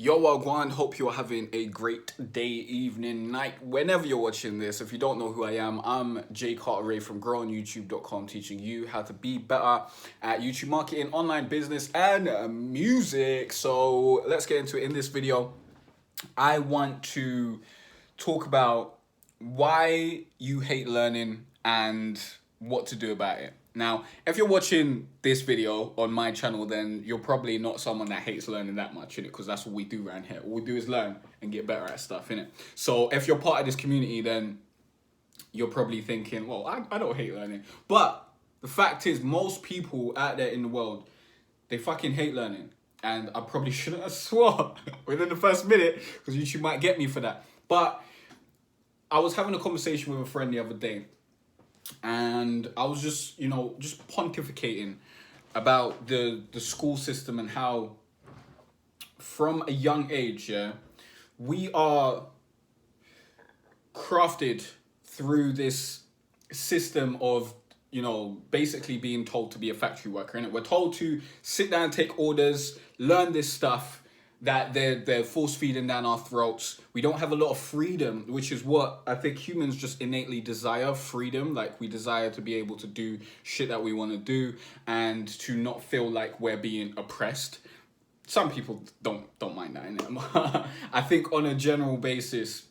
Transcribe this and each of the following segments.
Yo, Wagwan, hope you're having a great day, evening, night, whenever you're watching this. If you don't know who I am, I'm Jay Cartere from growingyoutube.com, teaching you how to be better at YouTube marketing, online business, and music. So let's get into it. In this video, I want to talk about why you hate learning and what to do about it. Now, if you're watching this video on my channel, then you're probably not someone that hates learning that much, innit? Because that's what we do around here. All we do is learn and get better at stuff, innit? So if you're part of this community, then you're probably thinking, well, I don't hate learning. But the fact is, most people out there in the world, they fucking hate learning. And I probably shouldn't have swore within the first minute, because YouTube might get me for that. But I was having a conversation with a friend the other day, and I was just pontificating about the school system and how from a young age, we are crafted through this system of, basically being told to be a factory worker, and we're told to sit down, take orders, learn this stuff that they're force feeding down our throats. We don't have a lot of freedom, which is what I think humans just innately desire, freedom. Like, we desire to be able to do shit that we want to do and to not feel like we're being oppressed. Some people don't mind that, innit? I think on a general basis,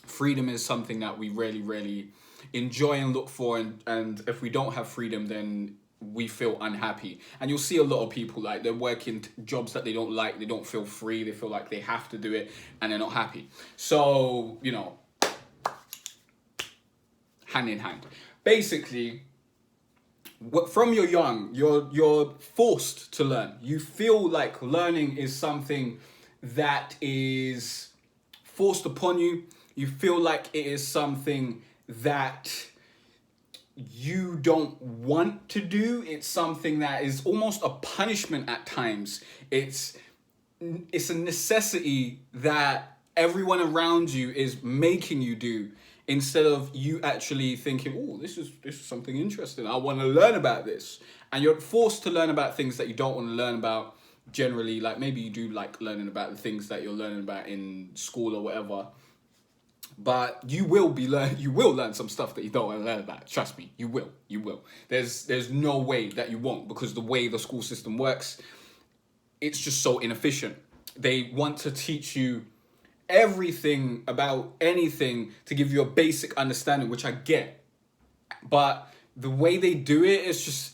freedom is something that we really enjoy and look for, and if we don't have freedom, then we feel unhappy. And you'll see a lot of people, like, they're working jobs that they don't like, they don't feel free, they feel like they have to do it, and they're not happy. So, hand in hand. Basically, from you're young, you're forced to learn. You feel like learning is something that is forced upon you. You feel like it is something that you don't want to do. It's something that is almost a punishment at times. It's a necessity that everyone around you is making you do, instead of you actually thinking, oh, this is something interesting, I want to learn about this. And you're forced to learn about things that you don't want to learn about generally. Like, maybe you do like learning about the things that you're learning about in school or whatever, but you will learn some stuff that you don't want to learn about. Trust me, you will. There's no way that you won't, because the way the school system works, it's just so inefficient. They want to teach you everything about anything to give you a basic understanding, which I get. But the way they do it, it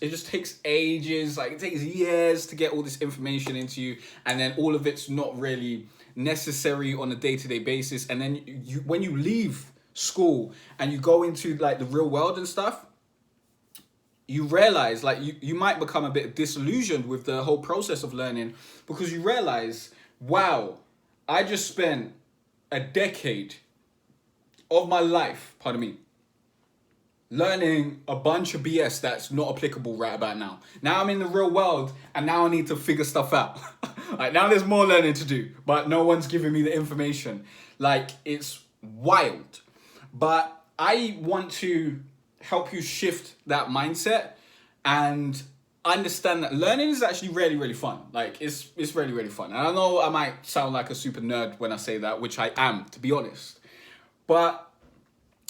just takes ages. Like, it takes years to get all this information into you, and then all of it's not really necessary on a day-to-day basis. And then you when you leave school and you go into like the real world and stuff, you realize, like, you might become a bit disillusioned with the whole process of learning, because you realize, wow, I just spent a decade of my life, learning a bunch of BS that's not applicable right about now. Now I'm in the real world, and now I need to figure stuff out. Like, now there's more learning to do, but no one's giving me the information. Like, it's wild. But I want to help you shift that mindset and understand that learning is actually really fun. Like, it's really fun. And I know I might sound like a super nerd when I say that, which I am, to be honest. But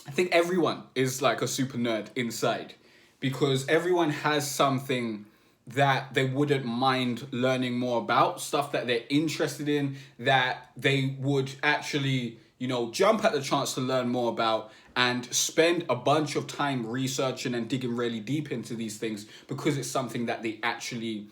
I think everyone is like a super nerd inside, because everyone has something that they wouldn't mind learning more about, stuff that they're interested in, that they would actually, jump at the chance to learn more about, and spend a bunch of time researching and digging really deep into these things, because it's something that they actually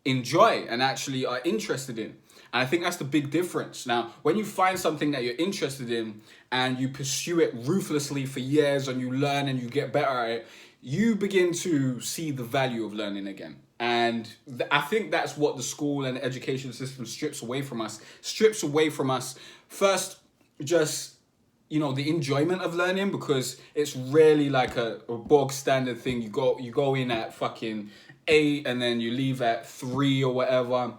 enjoy and actually are interested in. And I think that's the big difference. Now, when you find something that you're interested in and you pursue it ruthlessly for years, and you learn and you get better at it, you begin to see the value of learning again. And I think that's what the school and education system strips away from us. First, just, the enjoyment of learning, because it's really like a bog standard thing. You go in at fucking 8 and then you leave at 3 or whatever.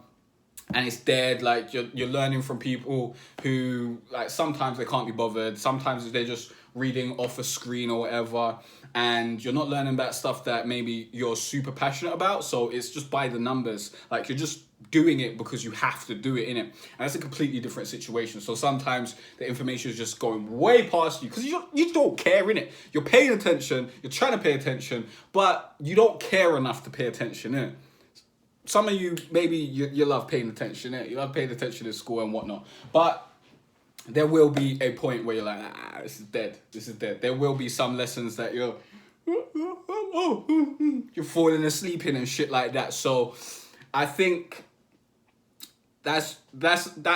And it's dead. Like, you're learning from people who, like, sometimes they can't be bothered. Sometimes they're just reading off a screen or whatever. And you're not learning about stuff that maybe you're super passionate about. So it's just by the numbers. Like, you're just doing it because you have to do it, innit? And that's a completely different situation. So sometimes the information is just going way past you because you don't care, innit? You're paying attention, you're trying to pay attention, but you don't care enough to pay attention, innit? Some of you, maybe you love paying attention, innit? You love paying attention in school and whatnot. But there will be a point where you're like, this is dead. This is dead. There will be some lessons that you're falling asleep in and shit like that. So I think that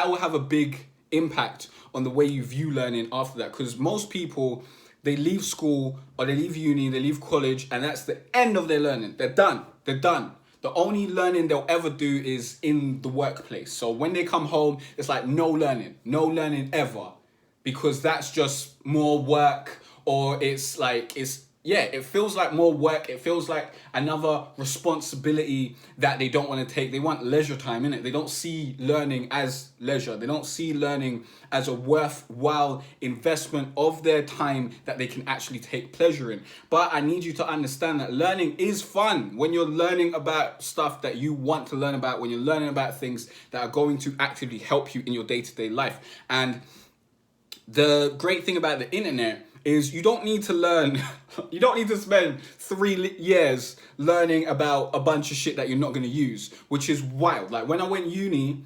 will have a big impact on the way you view learning after that. Because most people, they leave school or they leave uni, they leave college, and that's the end of their learning. They're done. They're done. The only learning they'll ever do is in the workplace. So when they come home, it's like no learning ever, because that's just more work, or it feels like more work. It feels like another responsibility that they don't want to take. They want leisure time, innit? They don't see learning as leisure. They don't see learning as a worthwhile investment of their time that they can actually take pleasure in. But I need you to understand that learning is fun when you're learning about stuff that you want to learn about, when you're learning about things that are going to actively help you in your day-to-day life. And the great thing about the internet is you don't need to learn, you don't need to spend 3 years learning about a bunch of shit that you're not going to use, which is wild. Like when I went uni,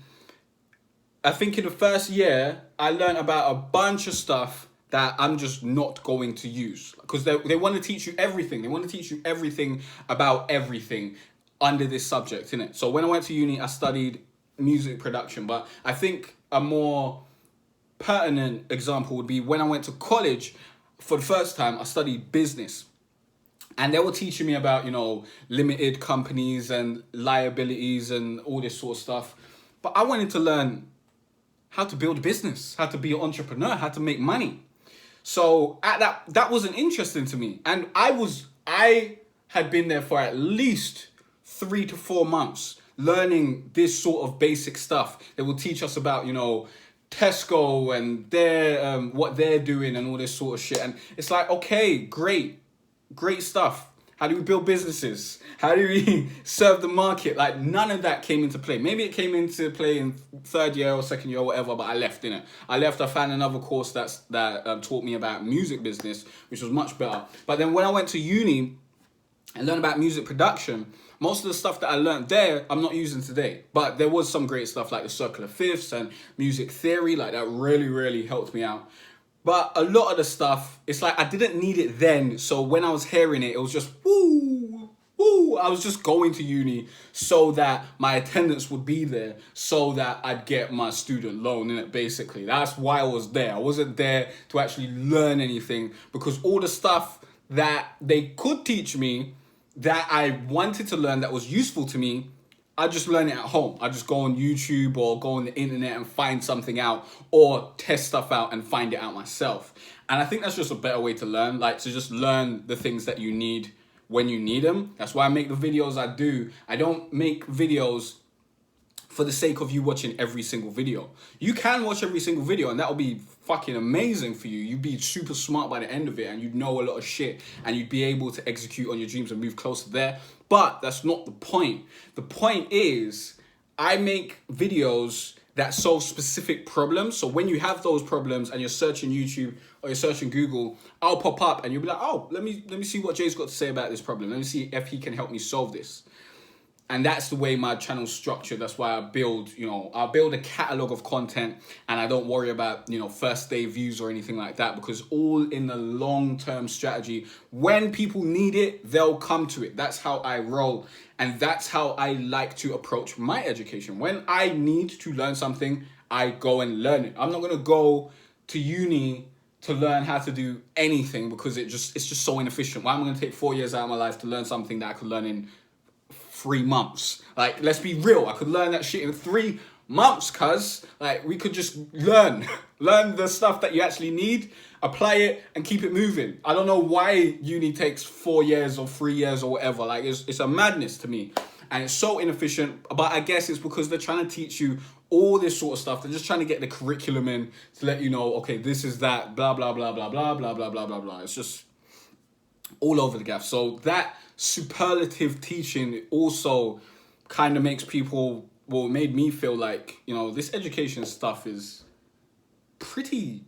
I think in the first year, I learned about a bunch of stuff that I'm just not going to use, because they want to teach you everything. They want to teach you everything about everything under this subject, innit? So when I went to uni, I studied music production, but I think a more pertinent example would be when I went to college. For the first time, I studied business, and they were teaching me about, limited companies and liabilities and all this sort of stuff. But I wanted to learn how to build a business, how to be an entrepreneur, how to make money. So that wasn't interesting to me. And I had been there for at least 3 to 4 months learning this sort of basic stuff. They will teach us about, Tesco and their what they're doing and all this sort of shit. And it's like, okay, great stuff. How do we build businesses? How do we serve the market? Like, none of that came into play. Maybe it came into play in 3rd year or 2nd year or whatever, but I left, innit? I found another course that taught me about music business, which was much better. But then when I went to uni and learned about music production, most of the stuff that I learned there, I'm not using today. But there was some great stuff like the circle of fifths and music theory. Like, that really, really helped me out. But a lot of the stuff, it's like I didn't need it then. So when I was hearing it, it was just, woo. I was just going to uni so that my attendance would be there, so that I'd get my student loan, innit, basically. That's why I was there. I wasn't there to actually learn anything, because all the stuff that they could teach me that I wanted to learn that was useful to me, I just learn it at home. I just go on YouTube or go on the internet and find something out, or test stuff out and find it out myself. And I think that's just a better way to learn, like to just learn the things that you need when you need them. That's why I make the videos I do. I don't make videos for the sake of you watching every single video. You can watch every single video and that'll be fucking amazing for you. You'd be super smart by the end of it, and you'd know a lot of shit, and you'd be able to execute on your dreams and move closer there. But that's not the point. The point is, I make videos that solve specific problems. So when you have those problems and you're searching YouTube or you're searching Google, I'll pop up and you'll be like, oh, let me see what Jay's got to say about this problem. Let me see if he can help me solve this. And that's the way my channel's structured. That's why I build a catalog of content, and I don't worry about, first day views or anything like that, because all in the long-term strategy, when people need it, they'll come to it. That's how I roll. And that's how I like to approach my education. When I need to learn something, I go and learn it. I'm not going to go to uni to learn how to do anything, because it's just so inefficient. Why am I going to take 4 years out of my life to learn something that I could learn in 3 months? Like, let's be real. I could learn that shit in 3 months, cuz. Like, we could just learn the stuff that you actually need, apply it, and keep it moving. I don't know why uni takes 4 years or 3 years or whatever. Like, it's a madness to me. And it's so inefficient. But I guess it's because they're trying to teach you all this sort of stuff. They're just trying to get the curriculum in to let you know, okay, this is that, blah, blah, blah, blah, blah, blah, blah, blah, blah, blah. It's just all over the gaff. So that superlative teaching also kind of makes people made me feel like, this education stuff is pretty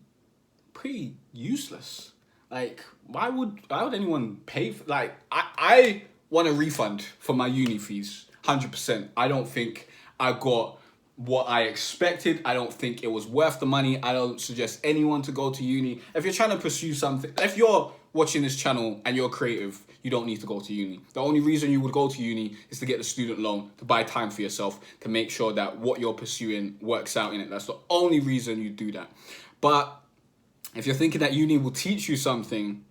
useless. Like, why would anyone pay for, like, I want a refund for my uni fees, 100%. I don't think I got what I expected. I don't think it was worth the money. I don't suggest anyone to go to uni. If you're trying to pursue something, if you're watching this channel and you're creative, you don't need to go to uni. The only reason you would go to uni is to get the student loan, to buy time for yourself, to make sure that what you're pursuing works out in it. That's the only reason you do that. But if you're thinking that uni will teach you something,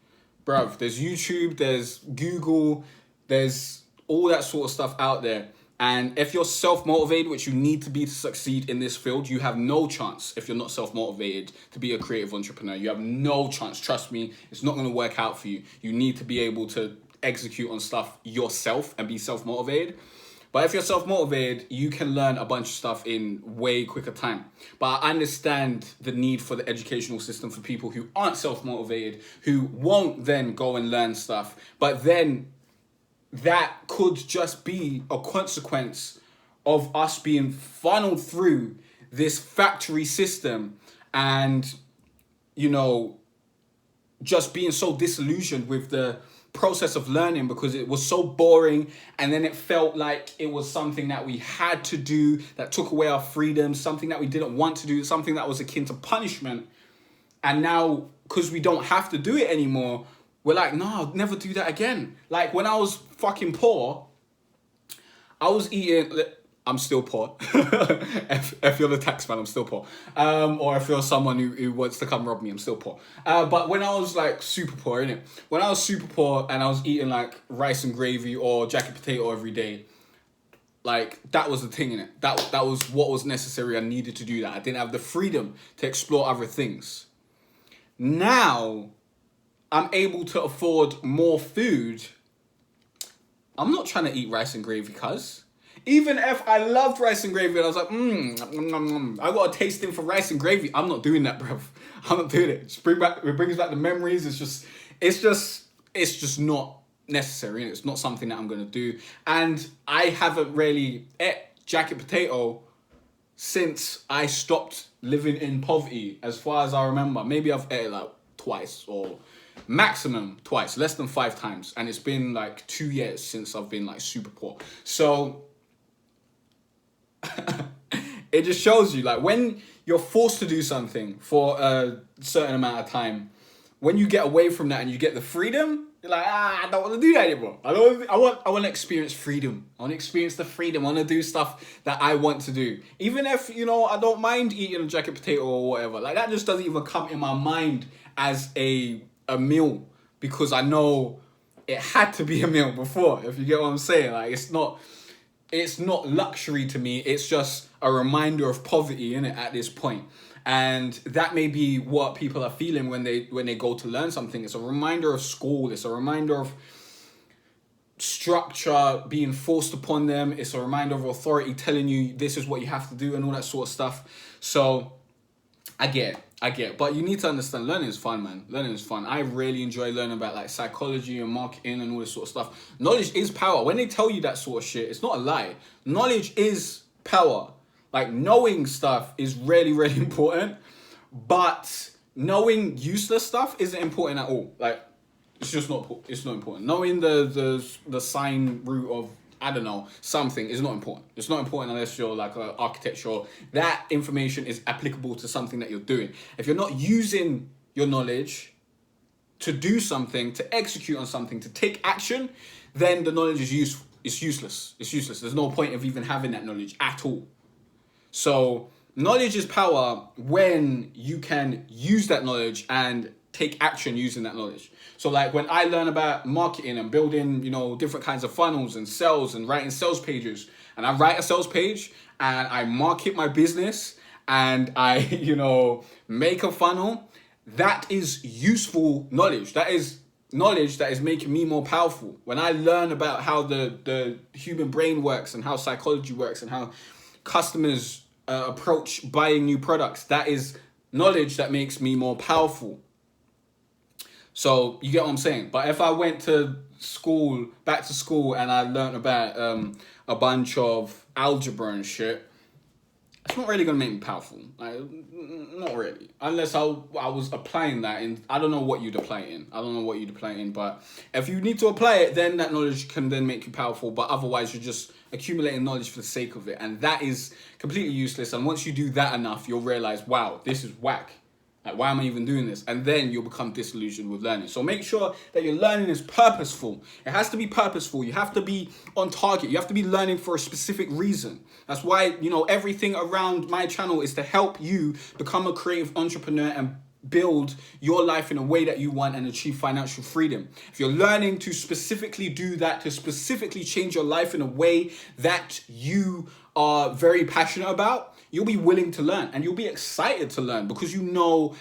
bruv, there's YouTube, there's Google, there's all that sort of stuff out there. And if you're self-motivated, which you need to be to succeed in this field, you have no chance if you're not self-motivated to be a creative entrepreneur. You have no chance. Trust me, it's not going to work out for you. You need to be able to execute on stuff yourself and be self-motivated. But if you're self-motivated, you can learn a bunch of stuff in way quicker time. But I understand the need for the educational system for people who aren't self-motivated, who won't then go and learn stuff. But then that could just be a consequence of us being funneled through this factory system and, just being so disillusioned with the process of learning because it was so boring, and then it felt like it was something that we had to do, that took away our freedom, something that we didn't want to do, something that was akin to punishment. And now, because we don't have to do it anymore, we're like, no, I'll never do that again. Like, when I was fucking poor, I was eating... I'm still poor. if you're the tax man, I'm still poor. Or if you're someone who wants to come rob me, I'm still poor. But when I was like super poor, innit? When I was super poor and I was eating like rice and gravy or jacket potato every day, like that was the thing, innit? That was what was necessary. I needed to do that. I didn't have the freedom to explore other things. Now, I'm able to afford more food. I'm not trying to eat rice and gravy, cuz. Even if I loved rice and gravy and I was like, I got a tasting for rice and gravy, I'm not doing that, bruv. I'm not doing it. It brings back the memories. It's just not necessary. It's not something that I'm going to do. And I haven't really ate jacket potato since I stopped living in poverty, as far as I remember. Maybe I've ate it like twice or maximum twice, less than 5 times. And it's been like 2 years since I've been like super poor. So it just shows you, like, when you're forced to do something for a certain amount of time, when you get away from that and you get the freedom, you're like, I don't want to do that anymore. I want to experience freedom. I want to experience the freedom. I want to do stuff that I want to do. Even if, I don't mind eating a jacket potato or whatever. Like, that just doesn't even come in my mind as a meal, because I know it had to be a meal before, if you get what I'm saying. Like, it's not luxury to me. It's just a reminder of poverty, innit, at this point. And that may be what people are feeling when they go to learn something. It's a reminder of school. It's a reminder of structure being forced upon them. It's a reminder of authority telling you this is what you have to do and all that sort of stuff. So I get it. But you need to understand, learning is fun, man. Learning is fun. I really enjoy learning about like psychology and marketing and all this sort of stuff. Knowledge is power. When they tell you that sort of shit, it's not a lie. Knowledge is power. Like, knowing stuff is really, really important. But knowing useless stuff isn't important at all. Like, it's not important. Knowing the sine root of, I don't know, something is not important. It's not important unless you're like an architecture. That information is applicable to something that you're doing. If you're not using your knowledge to do something, to execute on something, to take action, then the knowledge is useful. It's useless. There's no point of even having that knowledge at all. So knowledge is power when you can use that knowledge and take action using that knowledge. So like when I learn about marketing and building, different kinds of funnels and sales and writing sales pages, and I write a sales page and I market my business and I, make a funnel, that is useful knowledge. That is knowledge that is making me more powerful. When I learn about how the human brain works and how psychology works and how customers approach buying new products, that is knowledge that makes me more powerful. So you get what I'm saying? But if I went to school, back to school, and I learned about a bunch of algebra and shit, it's not really going to make me powerful. Like, not really. Unless I was applying that in... I don't know what you'd apply it in. But if you need to apply it, then that knowledge can then make you powerful. But otherwise, you're just accumulating knowledge for the sake of it. And that is completely useless. And once you do that enough, you'll realize, wow, this is whack. Like, why am I even doing this? And then you'll become disillusioned with learning. So make sure that your learning is purposeful. It has to be purposeful. You have to be on target. You have to be learning for a specific reason. That's why, everything around my channel is to help you become a creative entrepreneur and build your life in a way that you want and achieve financial freedom. If you're learning to specifically do that, to specifically change your life in a way that you are very passionate about, you'll be willing to learn and you'll be excited to learn because you know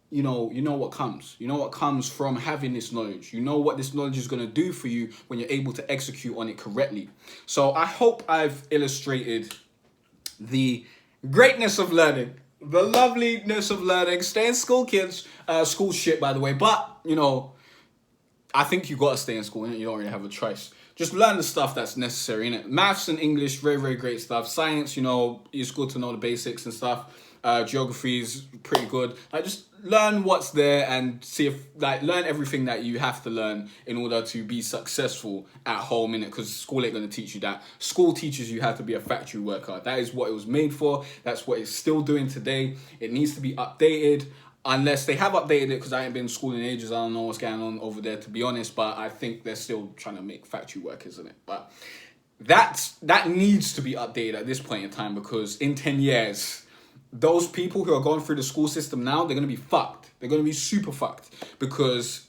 what comes. You know what comes from having this knowledge. You know what this knowledge is going to do for you when you're able to execute on it correctly. So I hope I've illustrated the greatness of learning, the loveliness of learning. Stay in school, kids. School shit, by the way. But, I think you got to stay in school. You don't really have a choice. Just learn the stuff that's necessary, innit? Maths and English, very, very great stuff. Science, it's good to know the basics and stuff. Geography is pretty good. Just learn what's there and see if, learn everything that you have to learn in order to be successful at home, innit? Because school ain't going to teach you that. School teaches you how to be a factory worker. That is what it was made for. That's what it's still doing today. It needs to be updated. Unless they have updated it, because I ain't been in school in ages. I don't know what's going on over there, to be honest. But I think they're still trying to make factory workers, isn't it? But that needs to be updated at this point in time, because in 10 years, those people who are going through the school system now, they're going to be fucked. They're going to be super fucked, because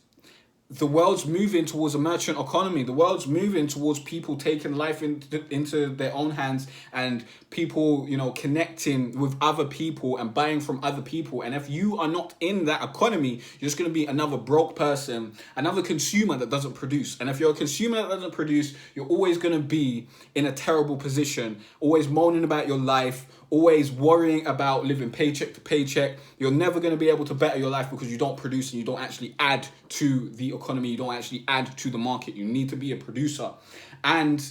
the world's moving towards a merchant economy. The world's moving towards people taking life into their own hands, and people, connecting with other people and buying from other people. And if you are not in that economy, you're just going to be another broke person, another consumer that doesn't produce. And if you're a consumer that doesn't produce, you're always going to be in a terrible position, always moaning about your life, always worrying about living paycheck to paycheck. You're never going to be able to better your life because you don't produce and you don't actually add to the economy. You don't actually add to the market. You need to be a producer. And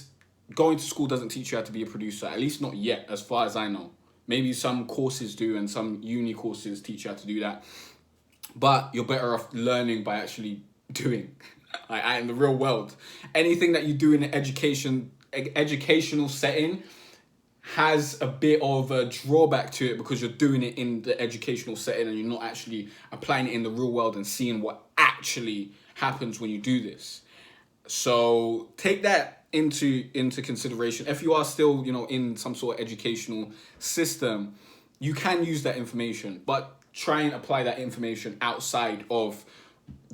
going to school doesn't teach you how to be a producer, at least not yet, as far as I know. Maybe some courses do, and some uni courses teach you how to do that. But you're better off learning by actually doing, in the real world. Anything that you do in an educational setting has a bit of a drawback to it, because you're doing it in the educational setting and you're not actually applying it in the real world and seeing what actually happens when you do this. So take that into consideration. If you are still, in some sort of educational system, you can use that information, but try and apply that information outside of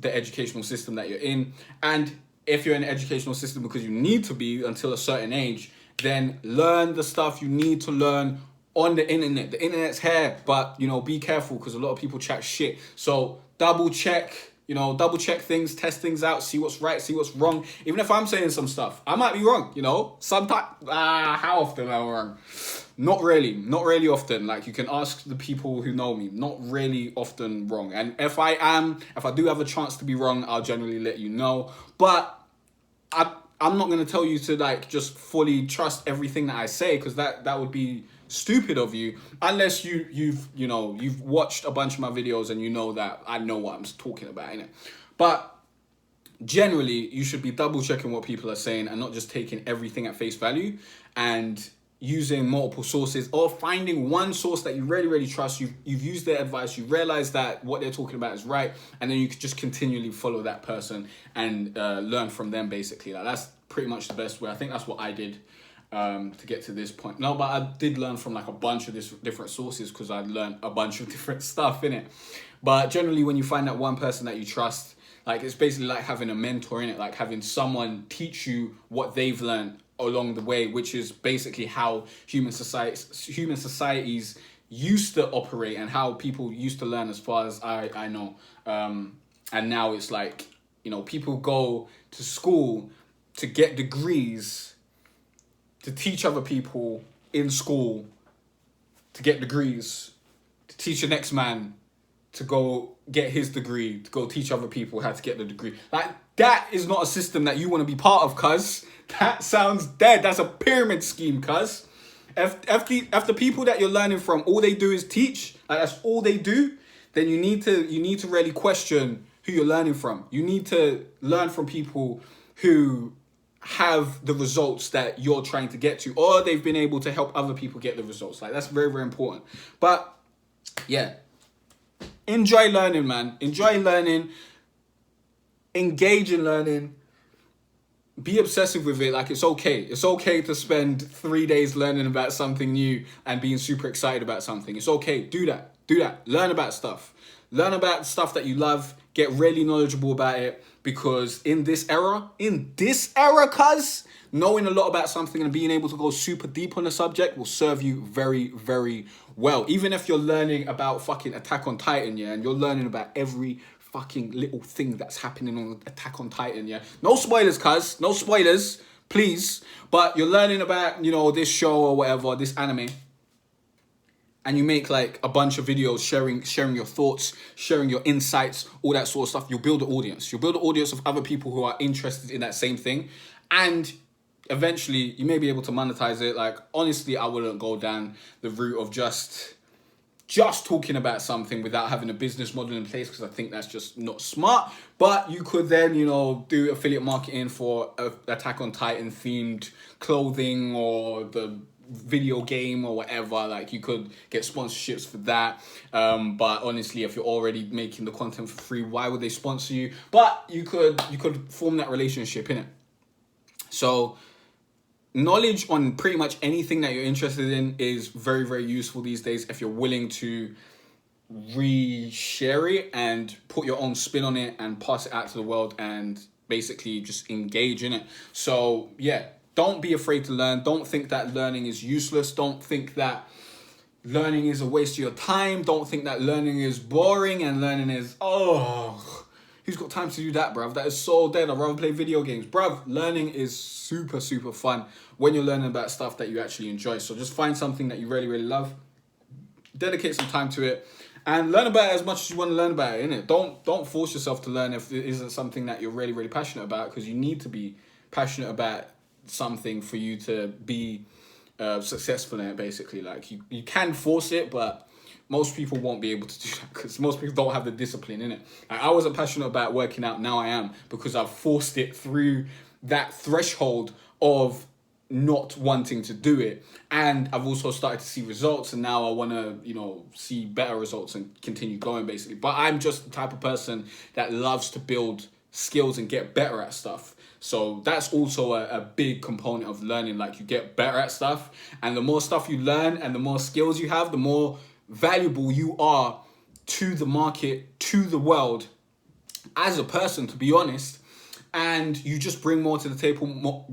the educational system that you're in. And if you're in an educational system because you need to be until a certain age, then learn the stuff you need to learn on the internet. The internet's here, but, be careful, because a lot of people chat shit. So double check things, test things out, see what's right, see what's wrong. Even if I'm saying some stuff, I might be wrong, Sometimes, how often am I wrong? Not really often. You can ask the people who know me, not really often wrong. And if I do have a chance to be wrong, I'll generally let you know. But I'm not going to tell you to just fully trust everything that I say, because that would be stupid of you, unless you've watched a bunch of my videos and you know that I know what I'm talking about, innit? But generally, you should be double checking what people are saying and not just taking everything at face value, and using multiple sources, or finding one source that you really, really trust. You've used their advice, you realize that what they're talking about is right, and then you could just continually follow that person and learn from them, basically. That's pretty much the best way. I think that's what I did to get to this point. No, but I did learn from a bunch of different sources, because I learned a bunch of different stuff in it. But generally, when you find that one person that you trust, it's basically like having a mentor in it, like having someone teach you what they've learned along the way, which is basically how human societies used to operate and how people used to learn, as far as I know. And now it's people go to school to get degrees, to teach other people in school, to get degrees, to teach the next man, to go get his degree, to go teach other people how to get the degree. Like, that is not a system that you want to be part of, cuz. That sounds dead. That's a pyramid scheme, cuz. If the people that you're learning from, all they do is teach, like that's all they do, then you need to really question who you're learning from. You need to learn from people who have the results that you're trying to get to, or they've been able to help other people get the results. Like, that's very, very important. But yeah, enjoy learning, man. Enjoy learning. Engage in learning. Be obsessive with it. Like, it's okay. It's okay to spend 3 days learning about something new and being super excited about something. It's okay. Do that. Do that. Learn about stuff. Learn about stuff that you love. Get really knowledgeable about it, because in this era, cuz, knowing a lot about something and being able to go super deep on the subject will serve you very, very well. Even if you're learning about fucking Attack on Titan, yeah, and you're learning about every fucking little thing that's happening on Attack on Titan, yeah. No spoilers, cuz. No spoilers, please. But you're learning about, this show or whatever, this anime. And you make like a bunch of videos sharing your thoughts, sharing your insights, all that sort of stuff. You'll build an audience. You'll build an audience of other people who are interested in that same thing. And eventually you may be able to monetize it. Like, honestly, I wouldn't go down the route of just talking about something without having a business model in place, because I think that's just not smart. But you could then, do affiliate marketing for Attack on Titan themed clothing or the video game or whatever. Like, you could get sponsorships for that. But honestly, if you're already making the content for free, why would they sponsor you? But you could form that relationship, innit? So knowledge on pretty much anything that you're interested in is very, very useful these days if you're willing to re-share it and put your own spin on it and pass it out to the world and basically just engage in it. So yeah, don't be afraid to learn. Don't think that learning is useless. Don't think that learning is a waste of your time. Don't think that learning is boring and learning is, who's got time to do that, bruv? That is so dead. I'd rather play video games. Bruv, learning is super, super fun when you're learning about stuff that you actually enjoy. So just find something that you really, really love. Dedicate some time to it. And learn about it as much as you want to learn about it, innit? Don't force yourself to learn if it isn't something that you're really, really passionate about, because you need to be passionate about something for you to be successful in it, basically. Like, you can force it, but most people won't be able to do that because most people don't have the discipline in it. Like, I wasn't passionate about working out. Now I am, because I've forced it through that threshold of not wanting to do it. And I've also started to see results, and now I want to, see better results and continue going, basically. But I'm just the type of person that loves to build skills and get better at stuff. So that's also a big component of learning. Like, you get better at stuff, and the more stuff you learn and the more skills you have, the more valuable you are to the market, to the world as a person, to be honest. And you just bring more to the table. More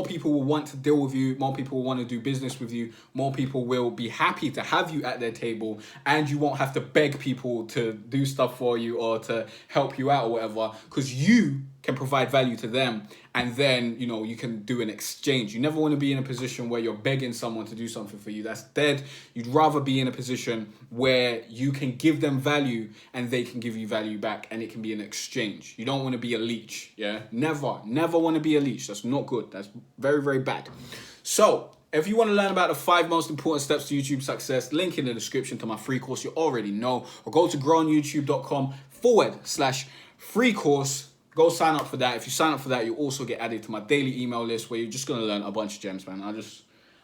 people will want to deal with you. More people will want to do business with you. More people will be happy to have you at their table, and you won't have to beg people to do stuff for you or to help you out or whatever, because you can provide value to them, and then you can do an exchange. You never want to be in a position where you're begging someone to do something for you. That's dead. You'd rather be in a position where you can give them value and they can give you value back, and it can be an exchange. You don't want to be a leech. Yeah, never want to be a leech. That's not good. That's very, very bad. So if you want to learn about the 5 most important steps to YouTube success, link in the description to my free course. You already know. Or go to growonyoutube.com/free course. Go sign up for that. If you sign up for that, you also get added to my daily email list, where you're just going to learn a bunch of gems, man.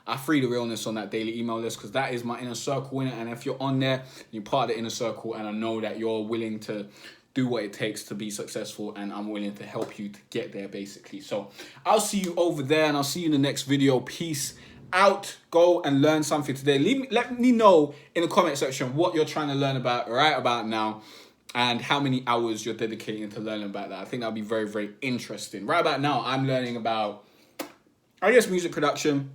I free the realness on that daily email list, because that is my inner circle in it. And if you're on there, you're part of the inner circle, and I know that you're willing to do what it takes to be successful, and I'm willing to help you to get there, basically. So I'll see you over there, and I'll see you in the next video. Peace out. Go and learn something today. Let me know in the comment section what you're trying to learn about right about now, and how many hours you're dedicating to learning about that. I think that'll be very, very interesting. Right about now, I'm learning about, music production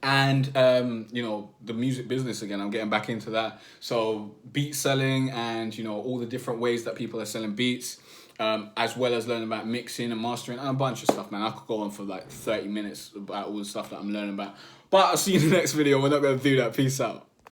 and, the music business again. I'm getting back into that. So beat selling and, all the different ways that people are selling beats, as well as learning about mixing and mastering and a bunch of stuff, man. I could go on for like 30 minutes about all the stuff that I'm learning about. But I'll see you in the next video. We're not going to do that. Peace out.